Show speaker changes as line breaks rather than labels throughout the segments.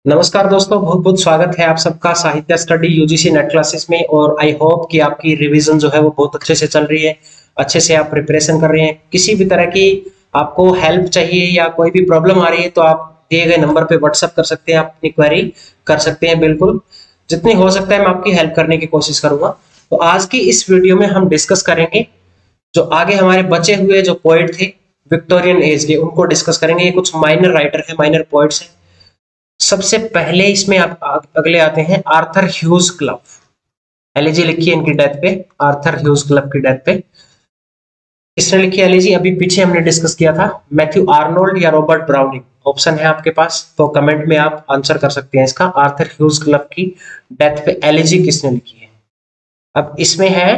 नमस्कार दोस्तों, बहुत बहुत स्वागत है आप सबका साहित्य स्टडी यूजीसी नेट क्लासेस में। और आई होप कि आपकी रिवीजन जो है वो बहुत अच्छे से चल रही है, अच्छे से आप प्रिपरेशन कर रहे हैं। किसी भी तरह की आपको हेल्प चाहिए या कोई भी प्रॉब्लम आ रही है तो आप दिए गए नंबर पे व्हाट्सअप कर सकते हैं, आप अपनी क्वेरी कर सकते हैं। बिल्कुल जितनी हो सकता है मैं आपकी हेल्प करने की कोशिश करूंगा। तो आज की इस वीडियो में हम डिस्कस करेंगे जो आगे हमारे बचे हुए जो पोएट थे विक्टोरियन एज के, उनको डिस्कस करेंगे। ये कुछ माइनर राइटर है, माइनर पोएट्स हैं। सबसे पहले इसमें आप अगले आते हैं आर्थर ह्यूज क्लब। एलिजी लिखी है इनकी डेथ पे, आर्थर ह्यूज क्लब की डेथ पे किसने लिखी एलिजी? अभी पीछे हमने डिस्कस किया था, मैथ्यू आर्नोल्ड या रॉबर्ट ब्राउनिंग। ऑप्शन है आपके पास, तो कमेंट में आप आंसर कर सकते हैं इसका। आर्थर ह्यूज क्लब की डेथ पे एलिजी किसने लिखी है? अब इसमें है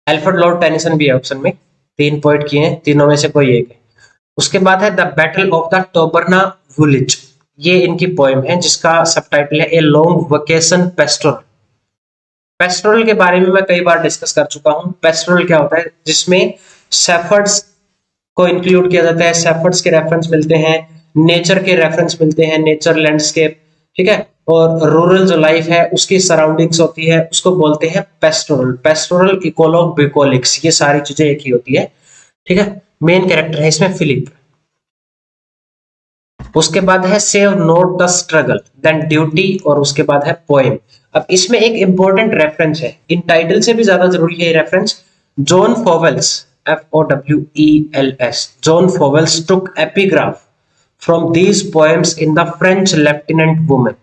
एल्फ्रेड लॉर्ड टेनिसन भी है ऑप्शन में। तीन पॉइंट किए हैं, तीनों में से कोई एक है। उसके बाद है the battle of the टोबरना Vulich. ये इनकी पोएम है जिसका सबटाइटल है a long vacation pastoral. Pastoral के बारे में मैं कई बार डिस्कस कर चुका हूं। पेस्टोरल क्या होता है? जिसमें शेफर्ड्स को इंक्लूड किया जाता है। शेफर्ड्स के रेफरेंस मिलते हैं, नेचर के रेफरेंस मिलते हैं, नेचर लैंडस्केप, ठीक है। और रूरल जो लाइफ है उसकी सराउंडिंग्स होती है, उसको बोलते हैं पेस्टोरल। पेस्टोरल, इकोलॉग, बिकोलिक्स, ये सारी चीजें एक ही होती है, ठीक है। मेन कैरेक्टर है इसमें फिलिप। उसके बाद है save not the struggle, then duty, और उसके बाद है पोएम। अब इसमें एक इंपॉर्टेंट रेफरेंस है, इन टाइटल से भी ज्यादा जरूरी है ये रेफरेंस। John Fowles, FOWELS, John Fowles took epigraph from these poems in the French lieutenant woman.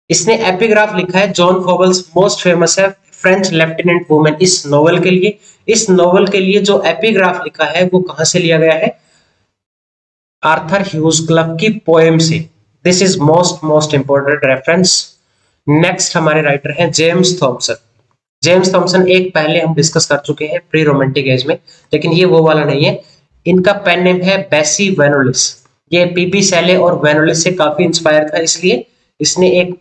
इसने एपिग्राफ लिखा है। जॉन फॉवेल्स मोस्ट फेमस है फ्रेंच लेफ्टिनेंट वुमेन इस नोवेल के लिए। इस नोवेल के लिए जो एपिग्राफ लिखा है वो कहां से लिया गया है? आर्थर ह्यूज क्लब की पोएम से। This is most important reference. Next हमारे राइटर हैं जेम्स थॉमसन। जेम्स थॉमसन एक पहले हम डिस्कस कर चुके हैं प्री रोमांटिक एज में, लेकिन ये वो वाला नहीं है। इनका पेन नेम है बेसी वेनोलिस। ये पीबी शैले और वेनोलिस से काफी इंस्पायर था, इसलिए इसने एक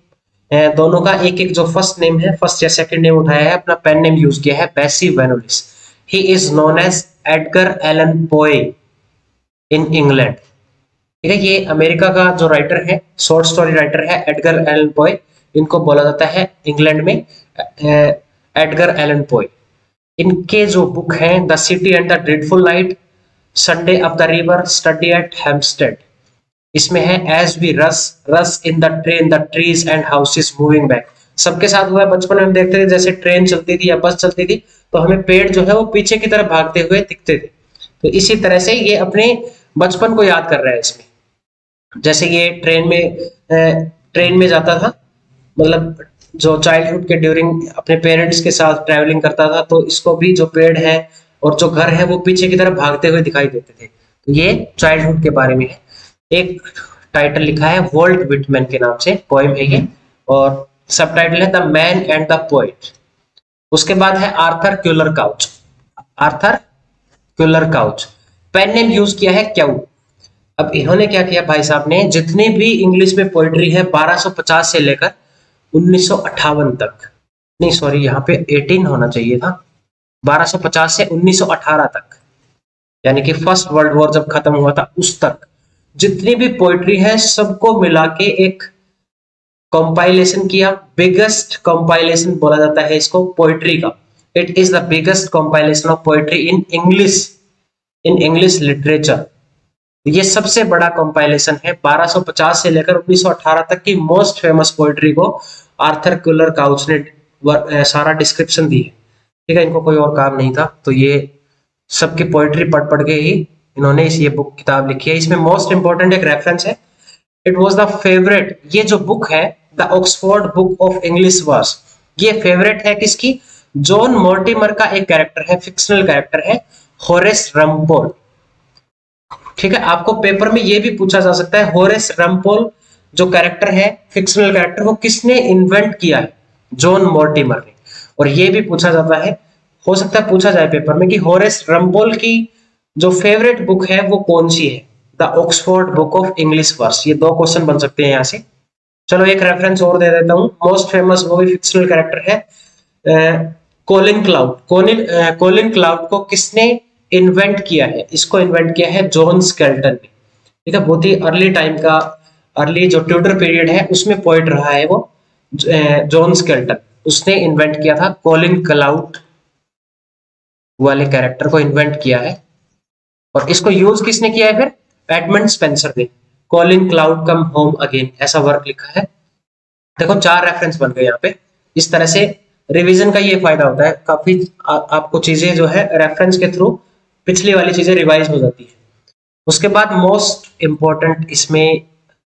दोनों का एक एक जो फर्स्ट नेम है, फर्स्ट या सेकंड नेम उठाया है, अपना पेन नेम यूज किया है बेसी वेनोलिस। He is known as Edgar Allan Poe in England, ठीक है। ये अमेरिका का जो राइटर है, शॉर्ट स्टोरी राइटर है एडगर एलन पॉय। इनको बोला जाता है इंग्लैंड में एडगर एलन पॉय। इनके जो बुक हैं the city and the dreadful night, Sunday off the river, study eight Hempstead, इसमें है एज वी रस रस in the train the trees and houses moving back. सबके साथ हुआ है, बचपन में हम देखते थे जैसे ट्रेन चलती थी या बस चलती थी तो हमें पेड़ जो है वो पीछे की तरफ भागते हुए दिखते थे। तो इसी तरह से ये अपने बचपन को याद कर रहा है इसमें। जैसे ये ट्रेन में जाता था, मतलब जो चाइल्डहुड के ड्यूरिंग अपने पेरेंट्स के साथ ट्रैवलिंग करता था, तो इसको भी जो पेड़ है और जो घर है वो पीछे की तरफ भागते हुए दिखाई देते थे। तो ये चाइल्डहुड के बारे में है। एक टाइटल लिखा है वॉल्ट विटमैन के नाम से, पोएम है ये, और सब टाइटल है the man and the poet. उसके बाद है Arthur Quiller Couch. Arthur Quiller Couch, pen name use किया है क्यू। अब इन्होंने क्या किया भाई साहब ने, जितनी भी इंग्लिश में पोइट्री है 1250 से लेकर 1958 तक, नहीं सॉरी यहाँ पे 18 होना चाहिए था, 1250 से 1918 तक, यानी कि फर्स्ट वर्ल्ड वॉर जब खत्म हुआ था उस तक जितनी भी पोइट्री है सबको मिला के एक कंपाइलेशन किया। बिगेस्ट कंपाइलेशन बोला जाता है इसको पोइट्री का। It is the biggest compilation of poetry in English literature. ये सबसे बड़ा कंपाइलेशन है। 1250 से लेकर 1918 तक की मोस्ट फेमस पोइट्री को आर्थर क्यूलर काउच ने सारा डिस्क्रिप्शन दी है, ठीक है। इनको कोई और काम नहीं था, तो ये सबकी पोइट्री पढ़ के ही इन्होंने ये बुक किताब लिखी है। इसमें मोस्ट इंपोर्टेंट एक रेफरेंस है, इट वाज द फेवरेट, ये जो बुक है the Oxford book of English verse, ये फेवरेट है किसकी? जॉन मोर्टिमर का एक कैरेक्टर है, फिक्शनल कैरेक्टर है, होरेस रम्पोल, ठीक है। आपको पेपर में ये भी पूछा जा सकता है होरेस रम्पोल जो कैरेक्टर है, फिक्शनल कैरेक्टर, वो किसने इन्वेंट किया है? जॉन मोर्टिमर ने। और ये भी पूछा जाता है, हो सकता है पूछा जाए पेपर में कि होरेस रम्पोल की जो फेवरेट बुक है वो कौन सी है? The Oxford book of English verse. ये दो क्वेश्चन बन सकते हैं यहाँ से। चलो एक रेफरेंस और दे देता हूँ, मोस्ट फेमस वो भी फिक्शनल कैरेक्टर है कोलिन क्लाउड। कोलिन क्लाउड को किसने इन्वेंट किया है? इसको इन्वेंट किया है जॉन स्केल्टन ने, ठीक है। बहुत ही अर्ली टाइम का अर्ली जो ट्यूडर पीरियड है उसमें पोइट रहा है वो जॉन स्केल्टन, उसने इन्वेंट किया था कॉलिन क्लाउड वाले कैरेक्टर को इन्वेंट किया है। और इसको यूज किसने किया है फिर? एडमंड स्पेंसर ने। Colin cloud come home again ऐसा वर्क लिखा है। देखो 4 रेफरेंस बन गए यहाँ पे। इस तरह से रिवीजन का ये फायदा होता है, काफी आपको चीजें जो है रेफरेंस के थ्रू पिछली वाली चीजें रिवाइज हो जाती है। उसके बाद मोस्ट इंपॉर्टेंट इसमें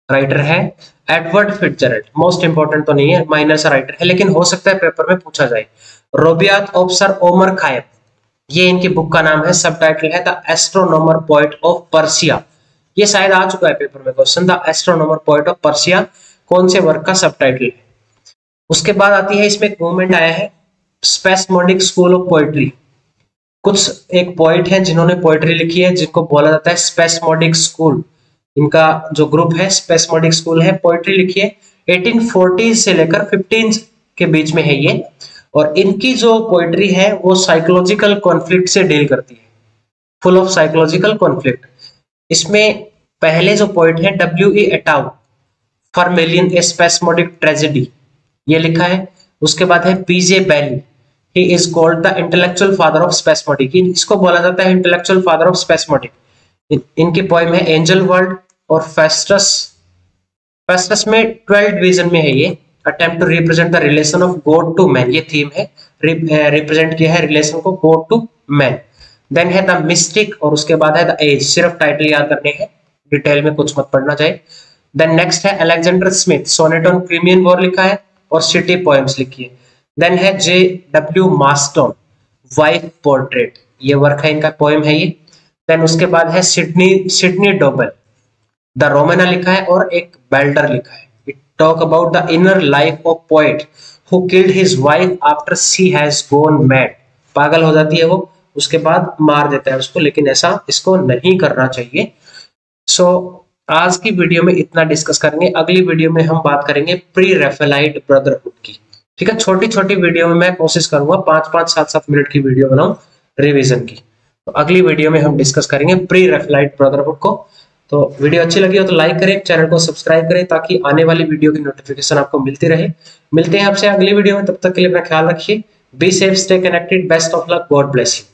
राइटर है एडवर्ड फिट्जरल्ड। मोस्ट इंपॉर्टेंट तो नहीं है, माइनर सा राइटर है, लेकिन हो सकता है पेपर में पूछा जाए। रोबियात ऑफ सर ओमर खायम, ये इनकी बुक का नाम है। सब टाइटल है the astronomer poet of Persia. ये शायद आ चुका है पेपर में question, the astronomer poet of Persia कौन से वर्क का सब टाइटल है। उसके बाद आती है इसमें एक मूवमेंट आया है स्पेस्मोडिक स्कूल ऑफ पोएट्री। कुछ एक पोएट है जिन्होंने पोएट्री लिखी है जिनको बोला जाता है स्पेस्मोडिक स्कूल। इनका जो ग्रुप है स्पेस्मोडिक स्कूल है, पोएट्री लिखी है 1840 से लेकर 15 के बीच में है ये। और इनकी जो पोएट्री है वो साइकोलॉजिकल कॉन्फ्लिक्ट से डील करती है, फुल ऑफ साइकोलॉजिकल कॉन्फ्लिक्ट। इसमें पहले जो पोएट है W.E. एटाउ फॉर्मेलियन ए स्पेस्मोडिक ट्रेजेडी, ये लिखा है। उसके बाद है P.J. Bailey, he is called the intellectual father of spasmodic. इसको बोला जाता है इंटेलेक्चुअल फादर ऑफ स्पेस्मोडिक। इनकी पोएम है एंजल वर्ल्ड और फेस्टस। फेस्टस में 12 डिवीजन में है ये। Attempt to represent the relation of God to man, ये थीम है। रिप्रेजेंट किया है रिलेशन को गॉड टू मैन। देन है द मिस्टिक और उसके बाद है द एज। सिर्फ टाइटल याद करने हैं, डिटेल में कुछ मत पढ़ना चाहिए। देन नेक्स्ट है Alexander Smith, sonnet on Crimean war लिखा है और सिटी पोएम्स लिखी है। देन है J.W. मास्टन, वाइफ पोर्ट्रेट, ये वर्क है इनका, पोएम है ये। देन उसके बाद है सिडनी डोबल, द रोमाना लिखा है और एक बेल्डर लिखा है। It talk about the inner life of poet who killed his wife after she has gone mad. पागल हो जाती है वो, उसके बाद मार देता है उसको, लेकिन ऐसा इसको नहीं करना चाहिए। सो आज की वीडियो में इतना डिस्कस करेंगे। अगली वीडियो में हम बात करेंगे प्री रैफेलाइट ब्रदरहुड की। ठीक है, छोटी छोटी वीडियो में मैं कोशिश करूंगा 5-5, 7-7 मिनट की वीडियो बनाऊं रिवीजन की। तो अगली वीडियो में हम डिस्कस करेंगे प्री रैफेलाइट ब्रदरहुड को। तो वीडियो अच्छी लगी हो तो लाइक करें, चैनल को सब्सक्राइब करें ताकि आने वाली वीडियो की नोटिफिकेशन आपको मिलती रहे। मिलते हैं आपसे अगली वीडियो में, तब तक के लिए अपना ख्याल रखिए। Be safe, stay connected, best of luck, God bless you.